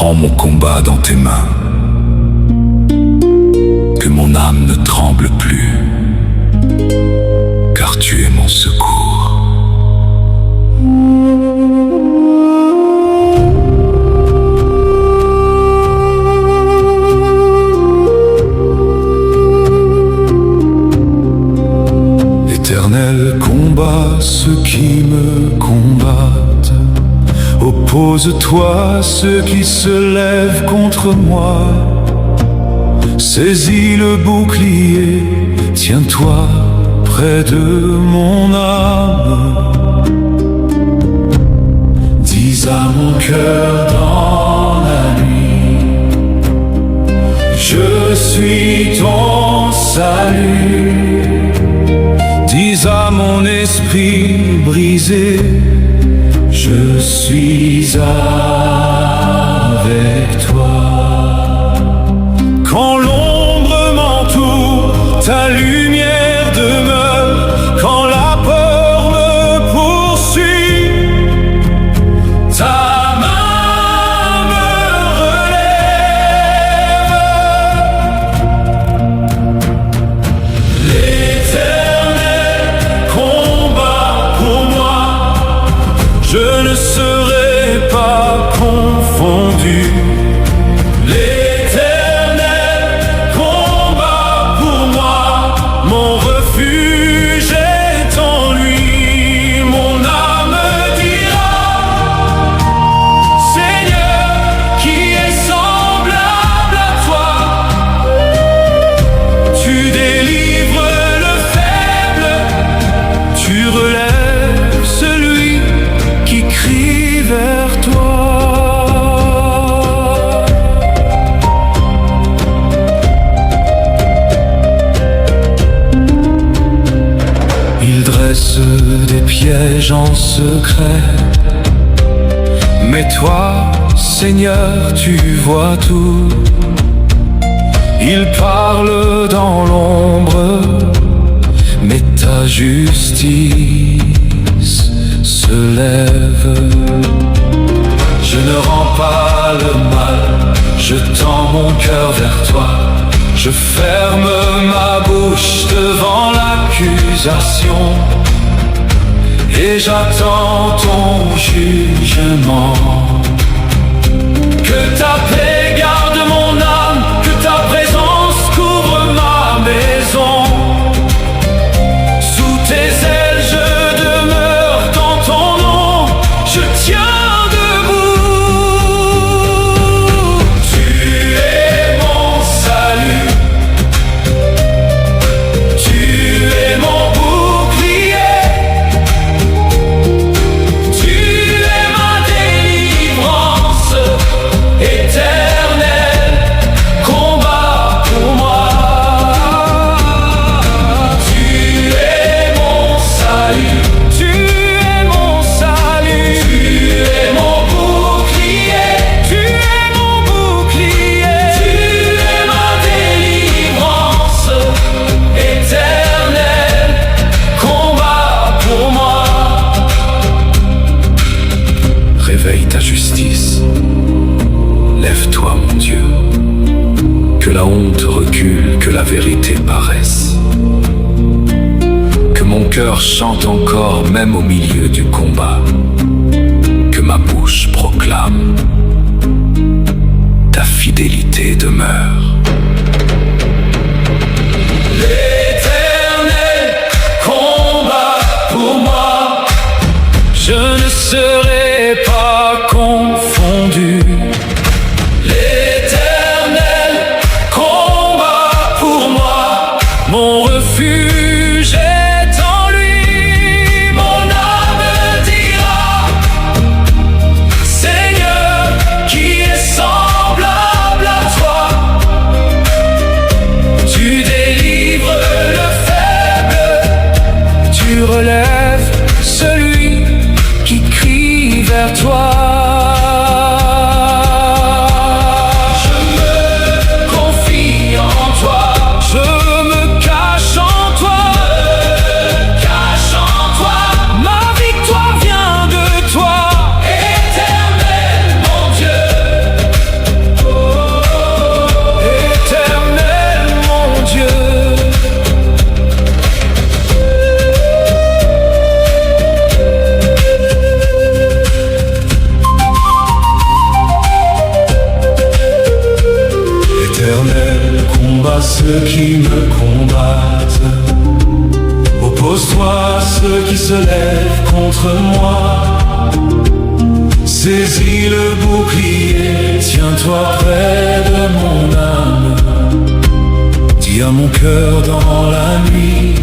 Prends mon combat dans tes mains, que mon âme ne tremble plus, car tu es mon secours. Éternel combat, ceux qui me combattent, oppose-toi ceux qui se lèvent contre moi. Saisis le bouclier, tiens-toi près de mon âme. Dis à mon cœur dans la nuit, je suis ton salut. Dis à mon esprit brisé, je suis avec toi. Quand l'ombre m'entoure, ta lumière demeure. Quand la peur me poursuit, ta main me relève. L'Éternel combat pour moi, je ne serai pas confondu. Des pièges en secret, mais toi, Seigneur, tu vois tout. Il parle dans l'ombre, mais ta justice se lève. Je ne rends pas le mal, je tends mon cœur vers toi. Je ferme ma bouche devant l'accusation, et j'attends ton jugement. Que ta paix garde mon âme, que ta présence couvre ma maison. Sous tes ailes je demeure, dans ton nom je tiens debout. Tu es mon salut, tu es mon bouclier, tu es ma délivrance. Éternel combat pour moi. Tu es mon salut, tu es mon salut, tu es mon bouclier, tu es mon bouclier, tu es ma délivrance. Éternel combat pour moi. Réveille ta justice, lève-toi mon Dieu, que la honte recule, que la vérité paraisse, que mon cœur chante encore même au milieu du combat, que ma bouche proclame, ta fidélité demeure. L'Éternel combat pour moi, je ne serai pas confondu. L'Éternel combat pour moi, mon refuge est en lui. Mon âme dira, Seigneur, qui est semblable à toi. ceux qui me combattent. Oppose-toi à ceux qui se lèvent contre moi. Saisis le bouclier, tiens-toi près de mon âme. Dis à mon cœur dans la nuit,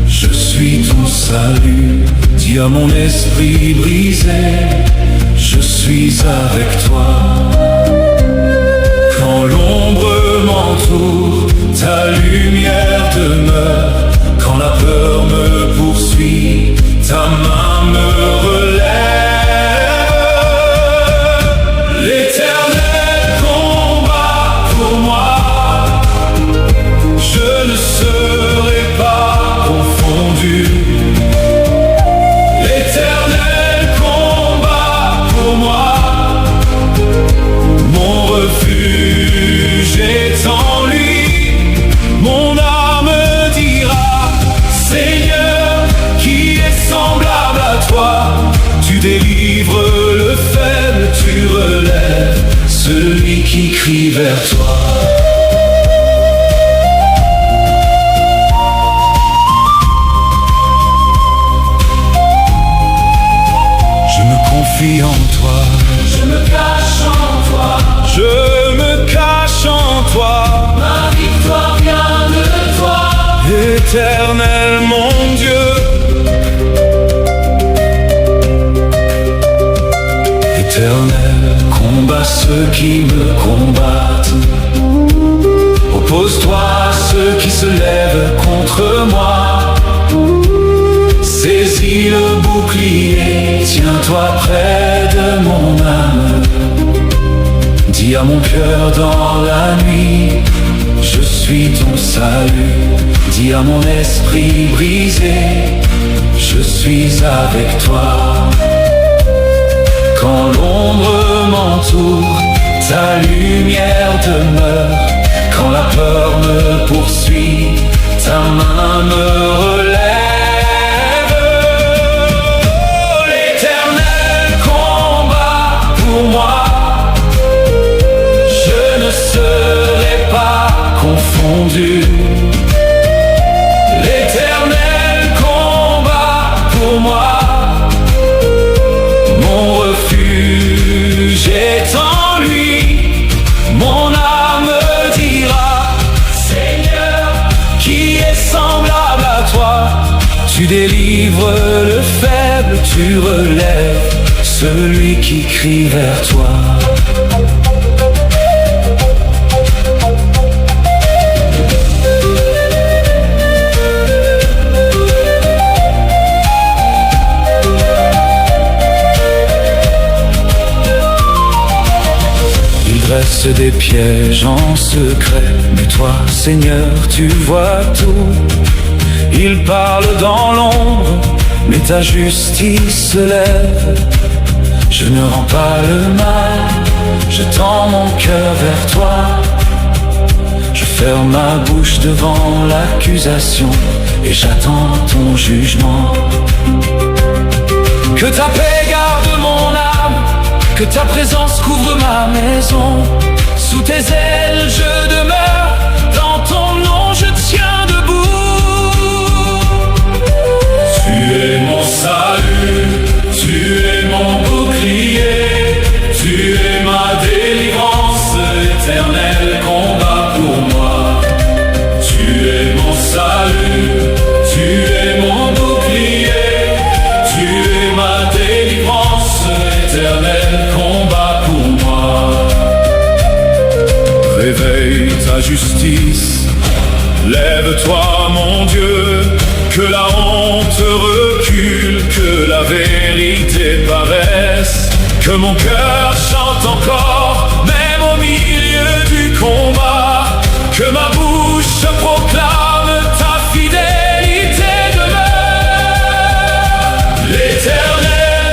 je suis ton salut. Dis à mon esprit brisé, je suis avec toi. Quand l'ombre m'entoure, ta lumière demeure. Quand la peur me poursuit, ta main me relève. L'éternel combat pour moi, je ne serai pas confondu. L'éternel combat pour moi, mon refuge est en lui. Mon âme dira: Seigneur, qui est semblable à toi? Tu délivres le faible, tu relèves celui qui crie vers toi. Je me confie en toi, je me cache en toi, je me cache en toi. Ma victoire vient de toi, Éternel mon Dieu. Éternel, combat ceux qui me combattent. Oppose-toi à ceux qui se lèvent contre moi. Saisis le bouclier, tiens-toi près de mon âme. Dis à mon cœur dans la nuit, je suis ton salut. Dis à mon esprit brisé, je suis avec toi. Quand l'ombre m'entoure, ta lumière demeure. Quand la peur me poursuit, ta main me relève. Oh, l'Éternel combat pour moi, je ne serai pas confondu. L'Éternel combat pour moi, mon refuge est en lui. Mon âme dira: Seigneur, qui est semblable à toi? Tu délivres le faible, tu relèves celui qui crie vers toi. Dresse des pièges en secret, mais toi, Seigneur, tu vois tout. Il parle dans l'ombre, mais ta justice se lève. Je ne rends pas le mal, je tends mon cœur vers toi. Je ferme ma bouche devant l'accusation et j'attends ton jugement. Que ta paix garde mon âme, que ta présence couvre ma maison. Sous tes ailes je demeure, dans ton nom je tiens debout. Tu es mon salut, tu es mon bouclier, tu es ma délivrance, Éternel combat pour moi. Tu es mon salut, tu es mon bouclier, tu es ma délivrance, Éternel combat pour moi. Réveille ta justice, lève-toi mon Dieu, que la honte recule, que la vérité paraisse, que mon cœur chante encore, même au milieu du combat, que ma bouche proclame ta fidélité demeure. L'Éternel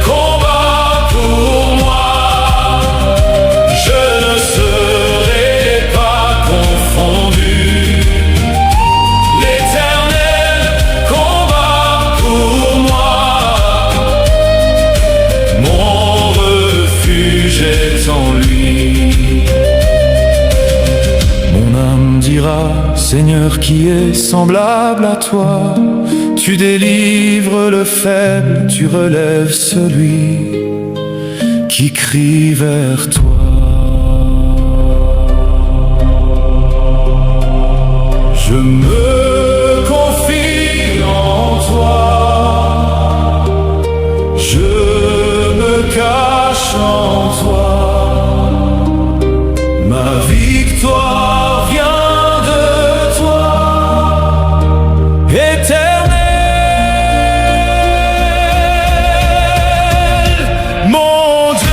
combat pour moi, je ne serai pas confondu. L'Éternel combat pour moi, mon refuge est en lui. Mon âme dit dira, Seigneur, qui est semblable à toi? Tu délivres le faible, tu relèves celui qui crie vers toi. Je me confie en toi, je me cache en toi, ma victoire vient de toi, éternel, mon Dieu.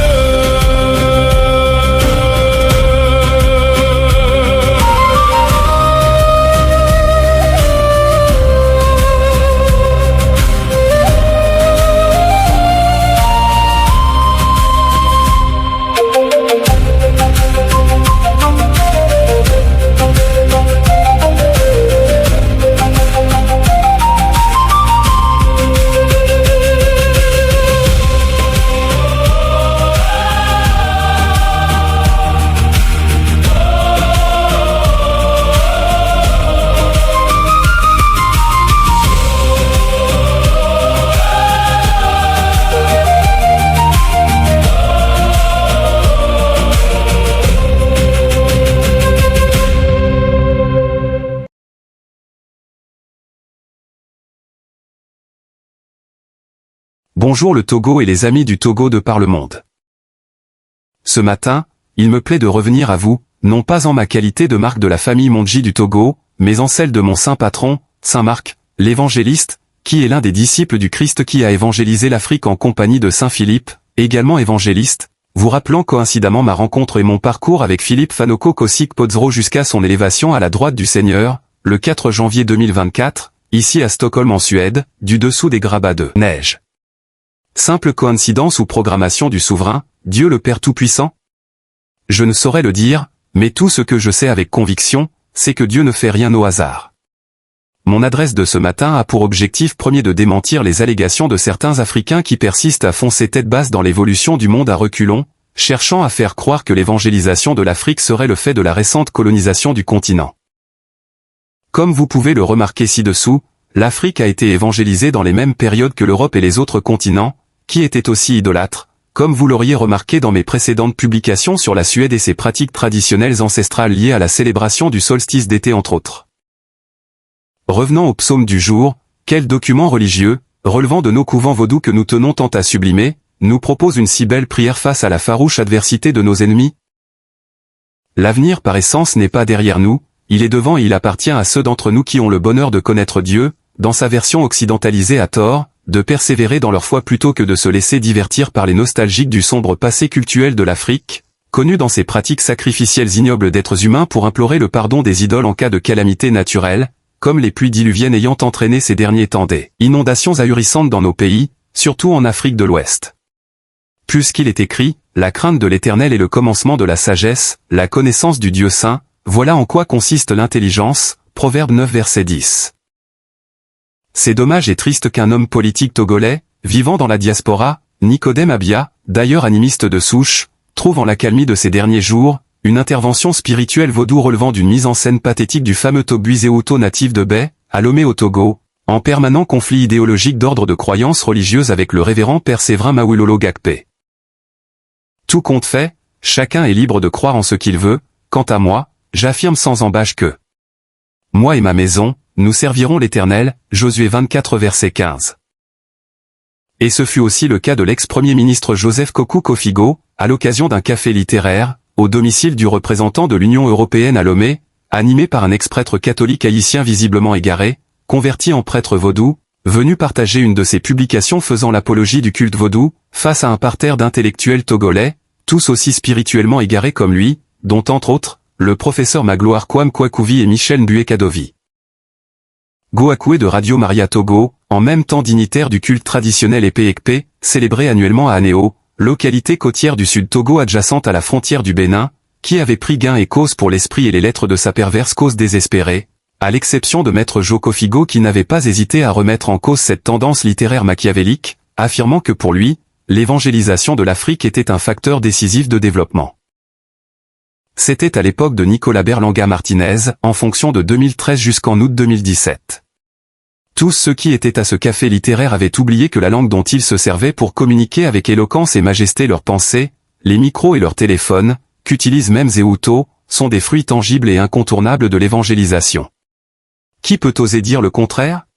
Bonjour le Togo et les amis du Togo de par le monde. Ce matin, il me plaît de revenir à vous, non pas en ma qualité de marque de la famille Mondji du Togo, mais en celle de mon saint patron, Saint Marc, l'évangéliste, qui est l'un des disciples du Christ qui a évangélisé l'Afrique en compagnie de Saint Philippe, également évangéliste, vous rappelant coïncidemment ma rencontre et mon parcours avec Philippe Fanoko Kosik Podzro jusqu'à son élévation à la droite du Seigneur, le 4 janvier 2024, ici à Stockholm en Suède, du dessous des grabats de neige. Simple coïncidence ou programmation du souverain, Dieu le Père Tout-Puissant? Je ne saurais le dire, mais tout ce que je sais avec conviction, c'est que Dieu ne fait rien au hasard. Mon adresse de ce matin a pour objectif premier de démentir les allégations de certains Africains qui persistent à foncer tête basse dans l'évolution du monde à reculons, cherchant à faire croire que l'évangélisation de l'Afrique serait le fait de la récente colonisation du continent. Comme vous pouvez le remarquer ci-dessous, l'Afrique a été évangélisée dans les mêmes périodes que l'Europe et les autres continents, qui étaient aussi idolâtres, comme vous l'auriez remarqué dans mes précédentes publications sur la Suède et ses pratiques traditionnelles ancestrales liées à la célébration du solstice d'été entre autres. Revenons au psaume du jour, quel document religieux, relevant de nos couvents vaudous que nous tenons tant à sublimer, nous propose une si belle prière face à la farouche adversité de nos ennemis? L'avenir par essence n'est pas derrière nous, il est devant et il appartient à ceux d'entre nous qui ont le bonheur de connaître Dieu, dans sa version occidentalisée à tort, de persévérer dans leur foi plutôt que de se laisser divertir par les nostalgiques du sombre passé cultuel de l'Afrique, connu dans ses pratiques sacrificielles ignobles d'êtres humains pour implorer le pardon des idoles en cas de calamité naturelle, comme les pluies diluviennes ayant entraîné ces derniers temps des inondations ahurissantes dans nos pays, surtout en Afrique de l'Ouest. Puisqu'il est écrit, la crainte de l'Éternel est le commencement de la sagesse, la connaissance du Dieu saint, voilà en quoi consiste l'intelligence, Proverbe 9 verset 10. C'est dommage et triste qu'un homme politique togolais, vivant dans la diaspora, Nicodème Abia, d'ailleurs animiste de souche, trouve en l'accalmie de ces derniers jours, une intervention spirituelle vaudou relevant d'une mise en scène pathétique du fameux Togbuizé-Hutu natif de Bay, à Lomé au Togo, en permanent conflit idéologique d'ordre de croyances religieuses avec le révérend père Séverin Mawilolo Gakpe. Tout compte fait, chacun est libre de croire en ce qu'il veut, quant à moi, j'affirme sans embâche que moi et ma maison, nous servirons l'Éternel, Josué 24 verset 15. Et ce fut aussi le cas de l'ex-premier ministre Joseph Kokou Kofigo, à l'occasion d'un café littéraire, au domicile du représentant de l'Union européenne à Lomé, animé par un ex-prêtre catholique haïtien visiblement égaré, converti en prêtre vaudou, venu partager une de ses publications faisant l'apologie du culte vaudou, face à un parterre d'intellectuels togolais, tous aussi spirituellement égarés comme lui, dont entre autres, le professeur Magloire Kwame Kwakouvi et Michel Mbuekadovi. Goakoué de Radio Maria Togo, en même temps dignitaire du culte traditionnel Epé-Ekpé, célébré annuellement à Anéo, localité côtière du sud Togo adjacente à la frontière du Bénin, qui avait pris gain et cause pour l'esprit et les lettres de sa perverse cause désespérée, à l'exception de maître Jo Kofigo qui n'avait pas hésité à remettre en cause cette tendance littéraire machiavélique, affirmant que pour lui, l'évangélisation de l'Afrique était un facteur décisif de développement. C'était à l'époque de Nicolas Berlanga Martinez, en fonction de 2013 jusqu'en août 2017. Tous ceux qui étaient à ce café littéraire avaient oublié que la langue dont ils se servaient pour communiquer avec éloquence et majesté leurs pensées, les micros et leurs téléphones, qu'utilisent même Zeuto, sont des fruits tangibles et incontournables de l'évangélisation. Qui peut oser dire le contraire?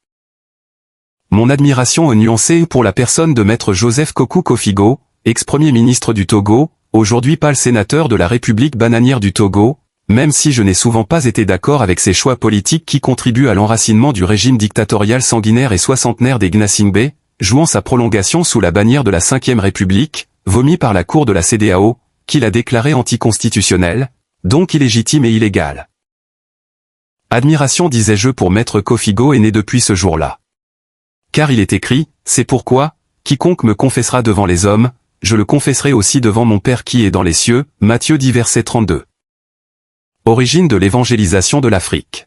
Mon admiration est nuancée pour la personne de maître Joseph Kokou Kofigo, ex-premier ministre du Togo, aujourd'hui pâle sénateur de la République bananière du Togo, même si je n'ai souvent pas été d'accord avec ses choix politiques qui contribuent à l'enracinement du régime dictatorial sanguinaire et soixantenaire des Gnassingbé, jouant sa prolongation sous la bannière de la Ve République, vomi par la Cour de la CEDEAO, qu'il a déclaré anticonstitutionnel, donc illégitime et illégal. Admiration disais-je pour maître Kofigo est né depuis ce jour-là. Car il est écrit, c'est pourquoi, quiconque me confessera devant les hommes, je le confesserai aussi devant mon Père qui est dans les cieux, Matthieu 10 verset 32. Origine de l'évangélisation de l'Afrique.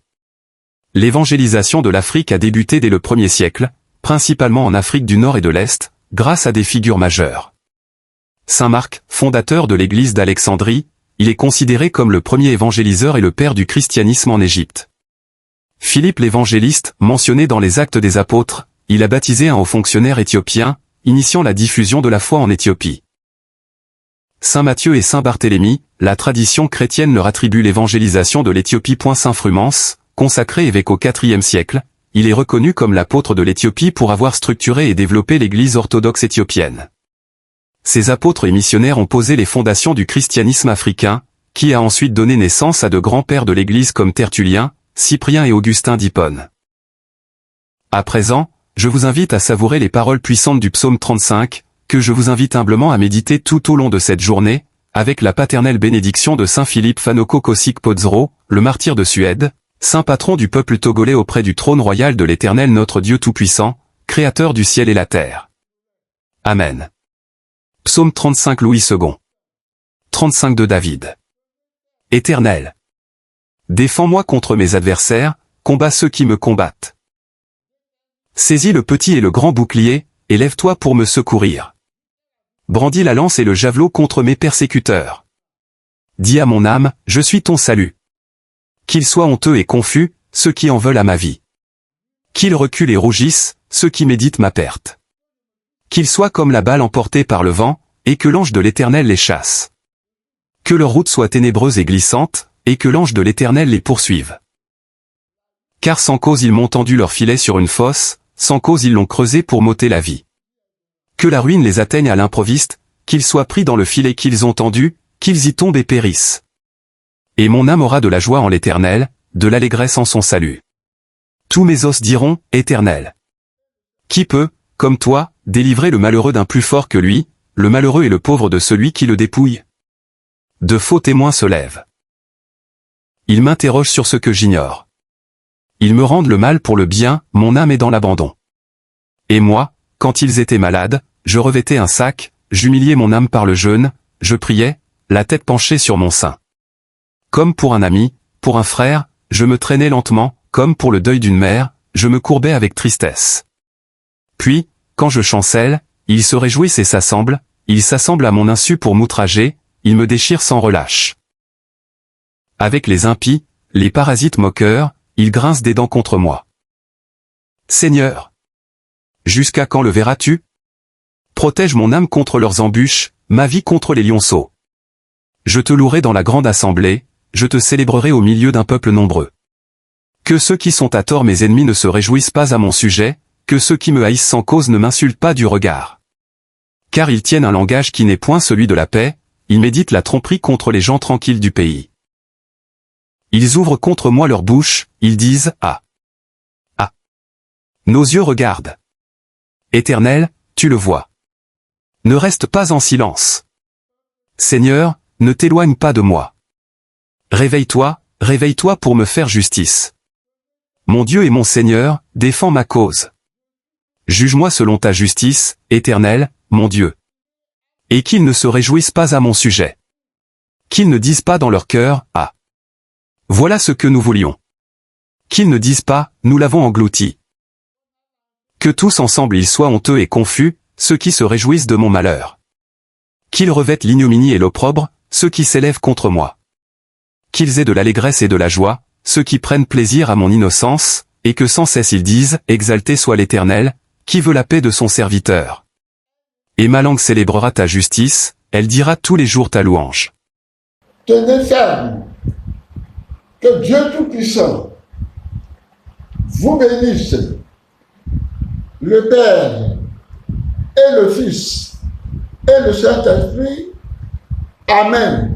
L'évangélisation de l'Afrique a débuté dès le 1er siècle, principalement en Afrique du Nord et de l'Est, grâce à des figures majeures. Saint Marc, fondateur de l'église d'Alexandrie, il est considéré comme le premier évangéliseur et le père du christianisme en Égypte. Philippe l'évangéliste, mentionné dans les Actes des Apôtres, il a baptisé un haut fonctionnaire éthiopien, initiant la diffusion de la foi en Éthiopie. Saint Matthieu et Saint Barthélemy, la tradition chrétienne leur attribue l'évangélisation de l'Éthiopie. Saint Frumens, consacré évêque au IVe siècle, il est reconnu comme l'apôtre de l'Éthiopie pour avoir structuré et développé l'église orthodoxe éthiopienne. Ces apôtres et missionnaires ont posé les fondations du christianisme africain, qui a ensuite donné naissance à de grands pères de l'église comme Tertullien, Cyprien et Augustin d'Hippone. À présent, je vous invite à savourer les paroles puissantes du psaume 35, que je vous invite humblement à méditer tout au long de cette journée, avec la paternelle bénédiction de Saint Philippe Fanoko Kosik Podzro, le martyr de Suède, saint patron du peuple togolais auprès du trône royal de l'Éternel notre Dieu Tout-Puissant, créateur du ciel et la terre. Amen. Psaume 35 Louis II. 35 de David. Éternel. Défends-moi contre mes adversaires, combats ceux qui me combattent. Saisis le petit et le grand bouclier, et lève-toi pour me secourir. Brandis la lance et le javelot contre mes persécuteurs. Dis à mon âme, je suis ton salut. Qu'ils soient honteux et confus, ceux qui en veulent à ma vie. Qu'ils reculent et rougissent, ceux qui méditent ma perte. Qu'ils soient comme la balle emportée par le vent, et que l'ange de l'Éternel les chasse. Que leur route soit ténébreuse et glissante, et que l'ange de l'Éternel les poursuive. Car sans cause ils m'ont tendu leur filet sur une fosse, sans cause ils l'ont creusé pour m'ôter la vie. Que la ruine les atteigne à l'improviste, qu'ils soient pris dans le filet qu'ils ont tendu, qu'ils y tombent et périssent. Et mon âme aura de la joie en l'Éternel, de l'allégresse en son salut. Tous mes os diront, Éternel. Qui peut, comme toi, délivrer le malheureux d'un plus fort que lui, le malheureux et le pauvre de celui qui le dépouille? De faux témoins se lèvent. Ils m'interrogent sur ce que j'ignore. Ils me rendent le mal pour le bien, mon âme est dans l'abandon. Et moi, quand ils étaient malades, je revêtais un sac, j'humiliais mon âme par le jeûne, je priais, la tête penchée sur mon sein. Comme pour un ami, pour un frère, je me traînais lentement, comme pour le deuil d'une mère, je me courbais avec tristesse. Puis, quand je chancelle, ils se réjouissent et s'assemblent à mon insu pour m'outrager, ils me déchirent sans relâche. Avec les impies, les parasites moqueurs, ils grincent des dents contre moi. Seigneur, jusqu'à quand le verras-tu? Protège mon âme contre leurs embûches, ma vie contre les lionceaux. Je te louerai dans la grande assemblée, je te célébrerai au milieu d'un peuple nombreux. Que ceux qui sont à tort mes ennemis ne se réjouissent pas à mon sujet, que ceux qui me haïssent sans cause ne m'insultent pas du regard. Car ils tiennent un langage qui n'est point celui de la paix, ils méditent la tromperie contre les gens tranquilles du pays. Ils ouvrent contre moi leur bouche, ils disent « Ah ! Ah ! Nos yeux regardent. Éternel, tu le vois. Ne reste pas en silence. Seigneur, ne t'éloigne pas de moi. Réveille-toi, réveille-toi pour me faire justice. Mon Dieu et mon Seigneur, défends ma cause. Juge-moi selon ta justice, Éternel, mon Dieu. Et qu'ils ne se réjouissent pas à mon sujet. Qu'ils ne disent pas dans leur cœur, « Ah ! Voilà ce que nous voulions. » Qu'ils ne disent pas, « Nous l'avons englouti. » Que tous ensemble ils soient honteux et confus, ceux qui se réjouissent de mon malheur. Qu'ils revêtent l'ignominie et l'opprobre, ceux qui s'élèvent contre moi. qu'ils aient de l'allégresse et de la joie, ceux qui prennent plaisir à mon innocence, et que sans cesse ils disent, exalté soit l'Éternel, qui veut la paix de son serviteur. Et ma langue célébrera ta justice, elle dira tous les jours ta louange. Tenez ferme, que Dieu Tout-Puissant vous bénisse, le Père et le Fils et le Saint-Esprit. Amen.